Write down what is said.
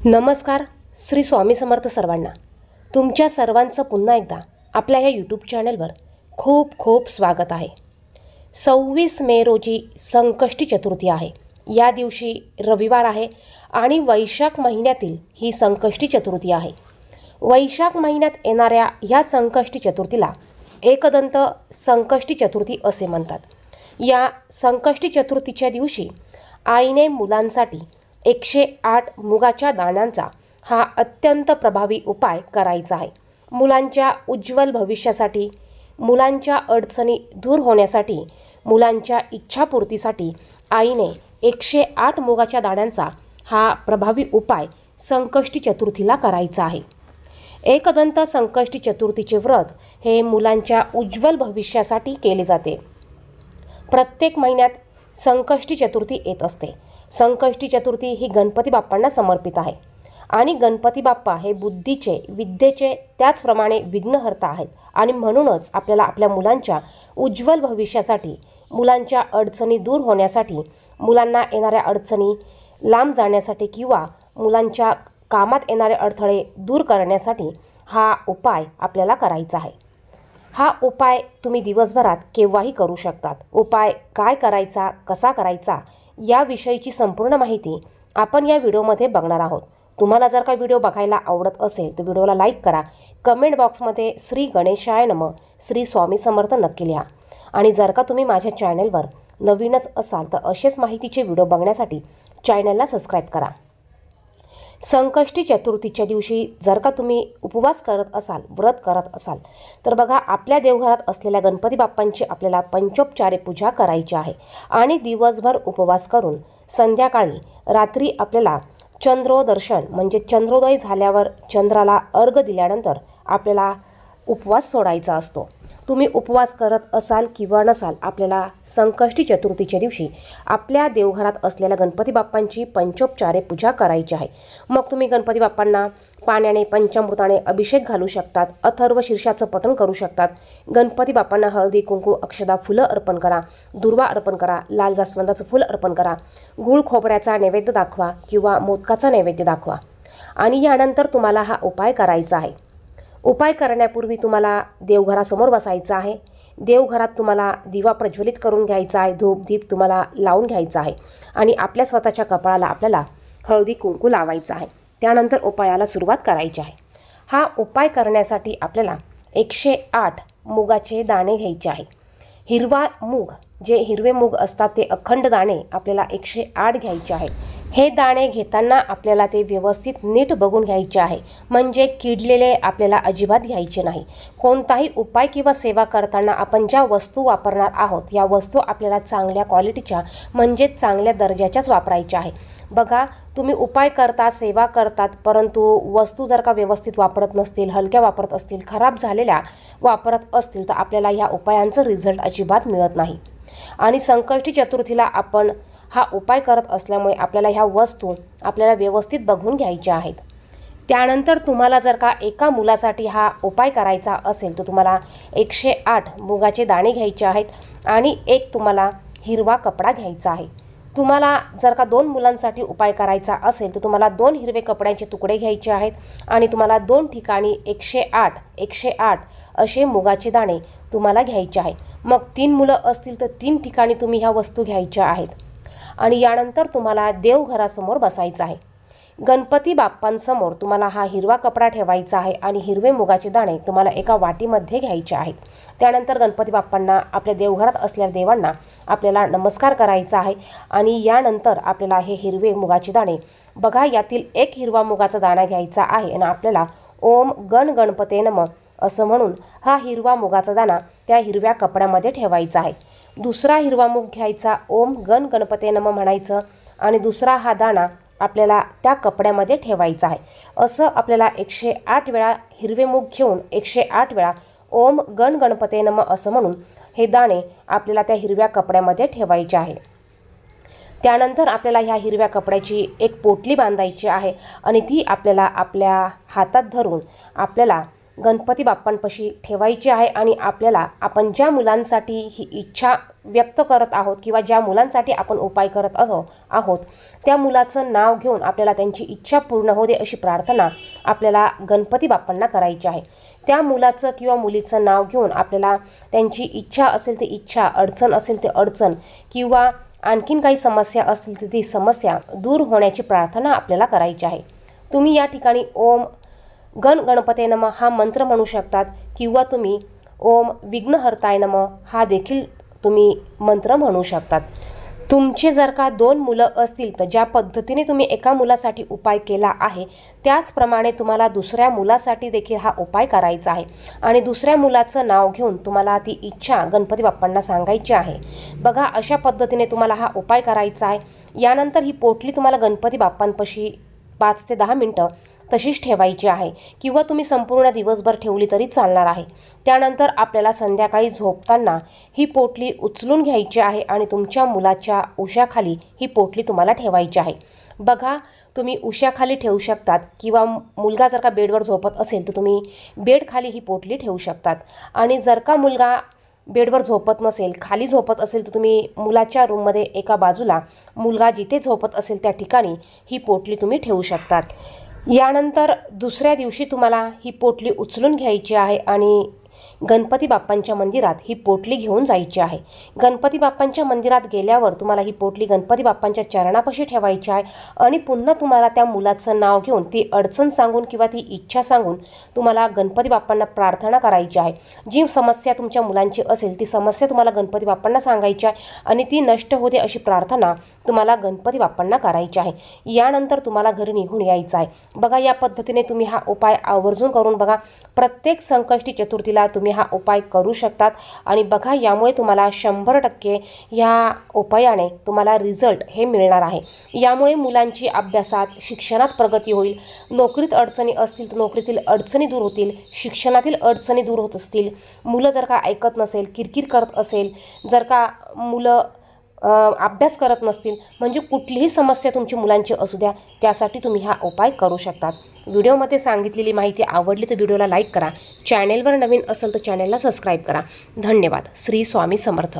नमस्कार. श्री स्वामी समर्थ सर्वांना. तुमच्या सर्वांचं पुन्हा एकदा आपल्या ह्या यूट्यूब चॅनलवर खूप खूप स्वागत आहे. 26 मे रोजी संकष्टी चतुर्थी आहे. या दिवशी रविवार आहे आणि वैशाख महिन्यातील ही संकष्टी चतुर्थी आहे. वैशाख महिन्यात येणाऱ्या ह्या संकष्टी चतुर्थीला एकदंत संकष्टी चतुर्थी असे म्हणतात. या संकष्टी चतुर्थीच्या दिवशी आईने मुलांसाठी 108 मुगाच्या दाण्यांचा हा अत्यंत प्रभावी उपाय करायचा आहे. मुलांच्या उज्ज्वल भविष्यासाठी, मुलांच्या अडचणी दूर होण्यासाठी, मुलांच्या इच्छापूर्तीसाठी आईने 108 मुगाच्या दाण्यांचा हा प्रभावी उपाय संकष्टी चतुर्थीला करायचा आहे. एकदंत संकष्टी चतुर्थीचे व्रत हे मुलांच्या उज्ज्वल भविष्यासाठी केले जाते. प्रत्येक महिन्यात संकष्टी चतुर्थी येत असते. संकष्टी चतुर्थी ही गणपती बाप्पांना समर्पित आहे आणि गणपती बाप्पा हे बुद्धीचे, विद्येचे, त्याचप्रमाणे विघ्नहर्ता आहेत आणि म्हणूनच आपल्याला आपल्या मुलांच्या उज्ज्वल भविष्यासाठी, मुलांच्या अडचणी दूर होण्यासाठी, मुलांना येणाऱ्या अडचणी लांब जाण्यासाठी किंवा मुलांच्या कामात येणारे अडथळे दूर करण्यासाठी हा उपाय आपल्याला करायचा आहे. हा उपाय तुम्ही दिवसभरात केव्हाही करू शकतात. उपाय काय करायचा, कसा करायचा याविषयीची संपूर्ण माहिती आपण या व्हिडिओमध्ये बघणार आहोत. तुम्हाला जर का व्हिडिओ बघायला आवडत असेल तर व्हिडिओला लाईक करा. कमेंट बॉक्समध्ये श्री गणेशाय नमः, श्री स्वामी समर्थ नक्की लिहा. आणि जर का तुम्ही माझ्या चॅनलवर नवीनच असाल तर असेच माहितीचे व्हिडिओ बघण्यासाठी चॅनलला सबस्क्राईब करा. संकष्टी चतुर्थीच्या दिवशी जर का तुम्ही उपवास करत असाल, व्रत करत असाल तर बघा, आपल्या देवघरात असलेल्या गणपती बाप्पांची आपल्याला पंचोपचारे पूजा करायची आहे आणि दिवसभर उपवास करून संध्याकाळी रात्री आपल्याला चंद्रोदर्शन म्हणजे चंद्रोदय झाल्यावर चंद्राला अर्घ दिल्यानंतर आपल्याला उपवास सोडायचा असतो. तुम्ही उपवास करत असाल किंवा नसाल, आपल्याला संकष्टी चतुर्थीच्या दिवशी आपल्या देवघरात असलेल्या गणपती बाप्पांची पंचोपचारे पूजा करायची आहे. मग तुम्ही गणपती बाप्पांना पाण्याने, पंचामृताने अभिषेक घालू शकतात, अथर्व शीर्षाचं पठण करू शकतात. गणपती बाप्पांना हळदी, कुंकू, अक्षदा, फुलं अर्पण करा, दुर्वा अर्पण करा, लाल जास्वंदाचं फुल अर्पण करा, गूळ खोबऱ्याचा नैवेद्य दाखवा किंवा मोदकाचा नैवेद्य दाखवा आणि यानंतर तुम्हाला हा उपाय करायचा आहे. उपाय करण्यापूर्वी तुम्हाला देवघरासमोर बसायचं आहे. देवघरात तुम्हाला दिवा प्रज्वलित करून घ्यायचा आहे, धूप दीप तुम्हाला लावून घ्यायचा आहे आणि आपल्या स्वतःच्या कपाळाला आपल्याला हळदी कुंकू लावायचं आहे. त्यानंतर उपायाला सुरुवात करायची आहे. हा उपाय करण्यासाठी आपल्याला 108 मुगाचे दाणे घ्यायचे आहे. हिरवा मूग, जे हिरवे मूग असतात ते अखंड दाणे आपल्याला 108 घ्यायचे आहे. हे दाणे घेताना आपल्याला ते व्यवस्थित नीट बघून घ्यायचे आहे, म्हणजे किडलेले आपल्याला अजिबात घ्यायचे नाही. कोणताही उपाय किंवा सेवा करताना आपण ज्या वस्तू वापरणार आहोत या वस्तू आपल्याला चांगल्या क्वालिटीच्या म्हणजे चांगल्या दर्जाच्याच वापरायच्या आहे. बघा, तुम्ही उपाय करता, सेवा करतात, परंतु वस्तू जर का व्यवस्थित वापरत नसतील, हलक्या वापरत असतील, खराब झालेल्या वापरत असतील तर आपल्याला ह्या उपायांचं रिझल्ट अजिबात मिळत नाही. आणि संकष्टी चतुर्थीला आपण हा उपाय करत असल्यामुळे आपल्याला ह्या वस्तू आपल्याला व्यवस्थित बघून घ्यायच्या आहेत. त्यानंतर तुम्हाला जर का एका मुलासाठी हा उपाय करायचा असेल तर तुम्हाला 108 मुगाचे दाणे घ्यायचे आहेत आणि एक तुम्हाला हिरवा कपडा घ्यायचा आहे. तुम्हाला जर का 2 मुलांसाठी उपाय करायचा असेल तर तुम्हाला 2 हिरवे कपड्यांचे तुकडे घ्यायचे आहेत आणि तुम्हाला 2 ठिकाणी 108 असे मुगाचे दाणे तुम्हाला घ्यायचे आहे. मग 3 मुलं असतील तर 3 ठिकाणी तुम्ही ह्या वस्तू घ्यायच्या आहेत आणि यानंतर तुम्हाला देवघरासमोर बसायचं आहे. गणपती बाप्पांसमोर तुम्हाला हा हिरवा कपडा ठेवायचा आहे आणि हिरवे मुगाचे दाणे तुम्हाला एका वाटीमध्ये घ्यायचे आहेत. त्यानंतर गणपती बाप्पांना, आपल्या देवघरात असलेल्या देवांना आपल्याला नमस्कार करायचा आहे आणि यानंतर आपल्याला हे हिरवे मुगाचे दाणे, बघा यातील एक हिरवा मुगाचा दाणा घ्यायचा आहे आणि आपल्याला ओम गण गणपते नमः असं म्हणून हा हिरवा मुगाचा दाणा त्या हिरव्या कपड्यामध्ये ठेवायचा आहे. दुसरा हिरवा मूग घ्यायचा, ओम गण गणपते नमः म्हणायचं आणि दुसरा हा दाणा आपल्याला त्या कपड्यामध्ये ठेवायचा आहे. असं आपल्याला 108 वेळा हिरवे मूग घेऊन 108 वेळा ओम गण गणपते नमः असं म्हणून हे दाणे आपल्याला त्या हिरव्या कपड्यामध्ये ठेवायचे आहे. त्यानंतर आपल्याला ह्या हिरव्या कपड्याची एक पोटली बांधायची आहे आणि ती आपल्याला आपल्या हातात धरून आपल्याला गणपती बाप्पांपाशी ठेवायची आहे आणि आपल्याला आपण ज्या मुलांसाठी ही इच्छा व्यक्त करत आहोत किंवा ज्या मुलांसाठी आपण उपाय करत आहोत त्या मुलाचं नाव घेऊन आपल्याला त्यांची इच्छा पूर्ण होऊ दे अशी प्रार्थना आपल्याला गणपती बाप्पांना करायची आहे। त्या मुलाचं किंवा मुलीचं नाव घेऊन आपल्याला त्यांची इच्छा असेल ती इच्छा, अडचण असेल ती अडचण किंवा आणखीन काही समस्या असतील तर ती समस्या दूर होण्याची प्रार्थना आपल्याला करायची आहे। तुम्ही या ठिकाणी ओम गण गणपते नमः हा मंत्र म्हणू शकतात किंवा तुम्ही ओम विघ्नहर्ताय नमः हा देखील तुम्ही मंत्र म्हणू शकतात। तुमचे जर का 2 मुलं असतील तर ज्या पद्धतीने तुम्ही एका मुलासाठी उपाय केला आहे त्याचप्रमाणे तुम्हाला दुसऱ्या मुलासाठी देखील हा उपाय करायचा आहे आणि दुसऱ्या मुलाचं नाव घेऊन तुम्हाला ती इच्छा गणपती बाप्पांना सांगायची आहे। बघा, अशा पद्धतीने तुम्हाला हा उपाय करायचा आहे। यानंतर ही पोटली तुम्हाला गणपती बाप्पांपाशी 5 ते 10 मिनिटं तशीच ठेवायची आहे किंवा तुम्ही संपूर्ण दिवसभर ठेवली तरी चालणार आहे। त्यानंतर आपल्याला संध्याकाळी झोपताना ही पोटली उचलून घ्यायची आहे आणि तुमच्या मुलाच्या उशाखाली ही पोटली तुम्हाला ठेवायची आहे। बघा, तुम्ही उशाखाली ठेवू शकतात किंवा मुलगा जर का बेडवर झोपत असेल तर तुम्ही बेडखाली ही पोटली ठेवू शकतात आणि जर का मुलगा बेडवर झोपत नसेल, खाली झोपत असेल तर तुम्ही मुलाच्या रूममध्ये एका बाजूला मुलगा जिथे झोपत असेल त्या ठिकाणी ही पोटली तुम्ही ठेवू शकतात। यानंतर दुसऱ्या दिवशी तुम्हाला ही पोटली उचलून घ्यायची आहे आणि गणपती बाप्पांच्या मंदिरात ही पोटली घेऊन जायची आहे। गणपती बाप्पांच्या मंदिरात गेल्यावर तुम्हाला ही पोटली गणपती बाप्पांच्या चरणापाशी ठेवायची आहे आणि पुन्हा तुम्हाला त्या मुलाचं नाव घेऊन ती अडचण सांगून किंवा ती इच्छा सांगून तुम्हाला गणपती बाप्पांना प्रार्थना करायची आहे। जी समस्या तुमच्या मुलांची असेल ती समस्या तुम्हाला गणपती बाप्पांना सांगायची आहे आणि ती नष्ट होते अशी प्रार्थना तुम्हाला गणपती बाप्पांना करायची आहे। यानंतर तुम्हाला घरी निघून यायचं आहे। बघा, या पद्धतीने तुम्ही हा उपाय आवर्जून करून बघा। प्रत्येक संकष्टी चतुर्थीला तुम्ही हा उपाय करू शकतात आणि बघा, यामुळे तुम्हाला 100% या उपायाने तुम्हाला रिझल्ट हे मिळणार आहे। यामुळे मुलांची अभ्यासात, शिक्षणात प्रगती होईल। नोकरीत अडचणी असतील तर नोकरीतील अडचणी दूर होतील, शिक्षणातील अडचणी दूर होत असतील, मुलं जर का ऐकत नसेल, किरकिर करत असेल, जर का मुलं अभ्यास करत नसतील, म्हणजे कुठलीही समस्या तुमची मुलांची असू द्या त्यासाठी तुम्ही हा उपाय करू शकतात। व्हिडिओमध्ये सांगितलेली माहिती आवडली तर व्हिडिओला लाईक करा, चॅनेलवर नवीन असेल तर चॅनेलला सबस्क्राईब करा। धन्यवाद। श्री स्वामी समर्थ।